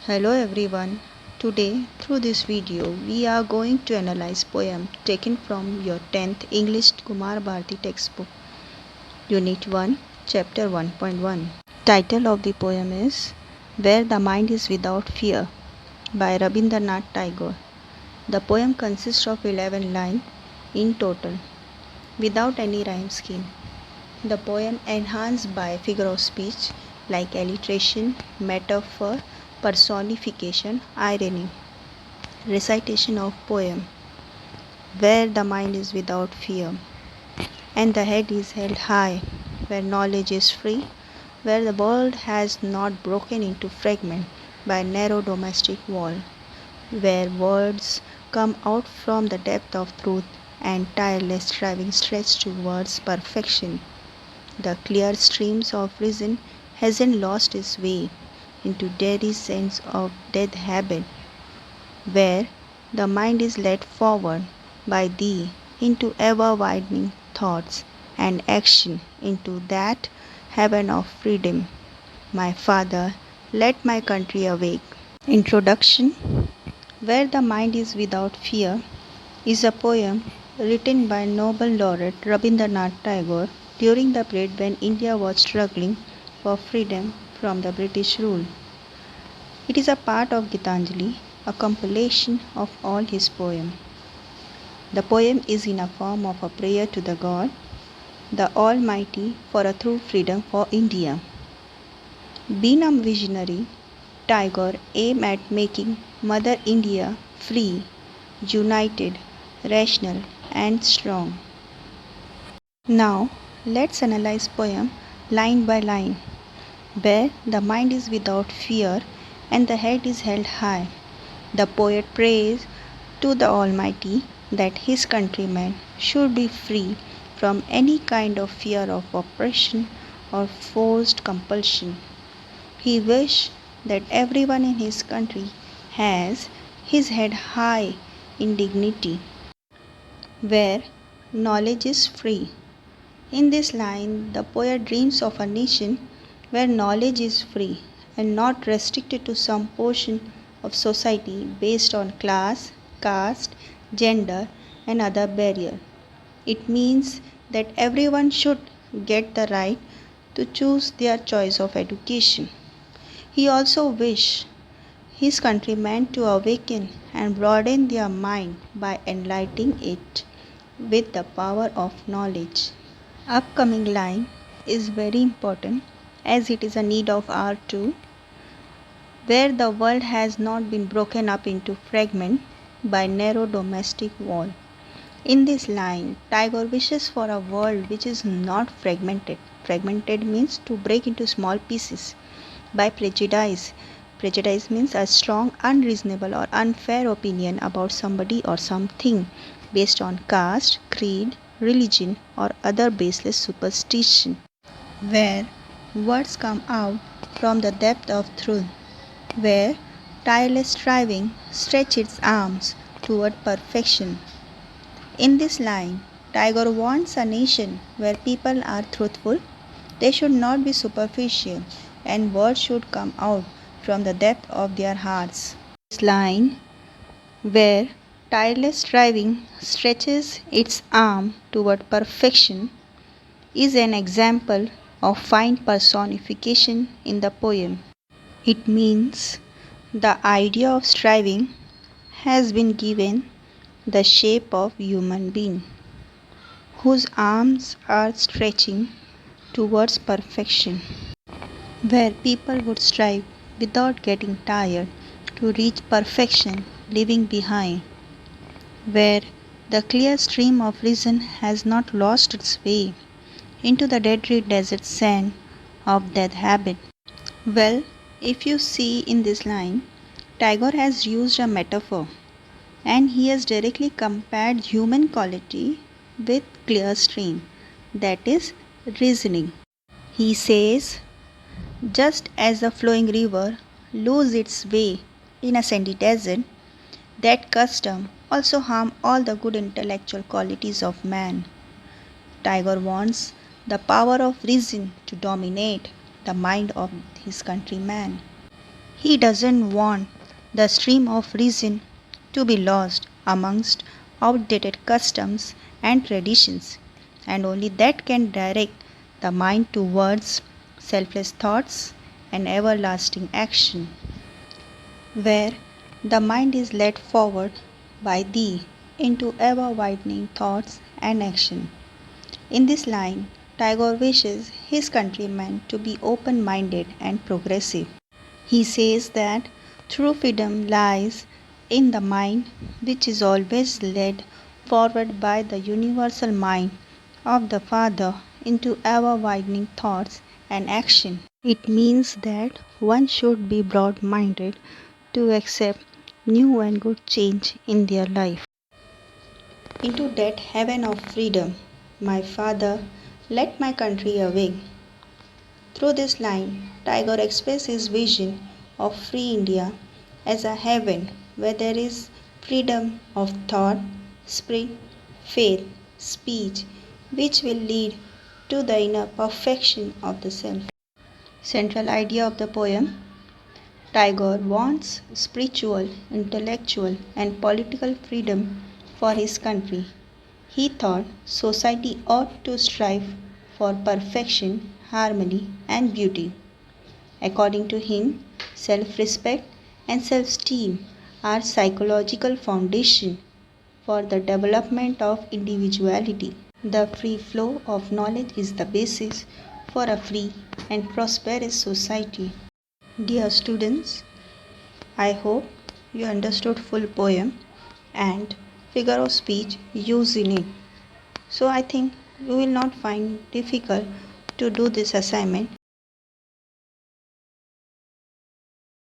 Hello everyone. Today through this video we are going to analyze poem taken from your 10th English Kumar Bharati textbook, Unit 1, Chapter 1.1. Title of the poem is Where the Mind is Without Fear by Rabindranath Tagore. The poem consists of 11 lines in total without any rhyme scheme. The poem enhanced by figure of speech like alliteration, metaphor, personification, irony. Recitation of poem. Where the mind is without fear, and the head is held high, where knowledge is free, where the world has not broken into fragments by narrow domestic wall, where words come out from the depth of truth and tireless striving stretch towards perfection. The clear streams of reason hasn't lost its way into dreary sense of dead habit, where the mind is led forward by thee into ever widening thoughts and action into that heaven of freedom. My Father, let my country awake. Introduction. Where the Mind is Without Fear is a poem written by Nobel laureate Rabindranath Tagore during the period when India was struggling for freedom from the British rule. It is a part of Gitanjali, a compilation of all his poems. The poem is in a form of a prayer to the God, the Almighty, for a true freedom for India. Being a visionary, Tagore aimed at making Mother India free, united, rational, and strong. Now, let's analyze poem line by line, where the mind is without fear and the head is held high. The poet prays to the Almighty that his countrymen should be free from any kind of fear of oppression or forced compulsion. He wishes that everyone in his country has his head high in dignity, where knowledge is free. In this line, the poet dreams of a nation where knowledge is free and not restricted to some portion of society based on class, caste, gender, and other barriers. It means that everyone should get the right to choose their choice of education. He also wished his countrymen to awaken and broaden their mind by enlightening it with the power of knowledge. Upcoming line is very important as it is a need of our too, where the world has not been broken up into fragments by narrow domestic wall. In this line, Tagore wishes for a world which is not fragmented. Fragmented means to break into small pieces by prejudice. Prejudice means a strong, unreasonable, or unfair opinion about somebody or something based on caste, creed, religion, or other baseless superstition, where words come out from the depth of truth, where tireless striving stretches its arms toward perfection. In this line, Tagore wants a nation where people are truthful, they should not be superficial, and words should come out from the depth of their hearts. This line, where tireless striving stretches its arm toward perfection, is an example of fine personification in the poem. It means the idea of striving has been given the shape of human being whose arms are stretching towards perfection, where people would strive without getting tired to reach perfection, leaving behind, where the clear stream of reason has not lost its way into the deadly desert sand of death habit. Well, if you see in this line, Tagore has used a metaphor and he has directly compared human quality with clear stream, that is reasoning. He says, just as a flowing river loses its way in a sandy desert, that custom also harm all the good intellectual qualities of man. Tagore wants the power of reason to dominate the mind of his countryman. He doesn't want the stream of reason to be lost amongst outdated customs and traditions, and only that can direct the mind towards selfless thoughts and everlasting action, where the mind is led forward by thee into ever widening thoughts and action. In this line, Tagore wishes his countrymen to be open minded and progressive. He says that true freedom lies in the mind, which is always led forward by the universal mind of the Father into ever widening thoughts and action. It means that one should be broad minded to accept new and good change in their life. Into that heaven of freedom, my Father, let my country awake. Through this line, Tagore expresses his vision of free India as a heaven where there is freedom of thought, spirit, faith, speech, which will lead to the inner perfection of the self. Central idea of the poem: Tagore wants spiritual, intellectual, and political freedom for his country. He thought society ought to strive for perfection, harmony, and beauty. According to him, self respect and self esteem are psychological foundation for the development of individuality. The free flow of knowledge is the basis for a free and prosperous society. Dear students, I hope you understood full poem and figure of speech used in it. So I think you will not find difficult to do this assignment.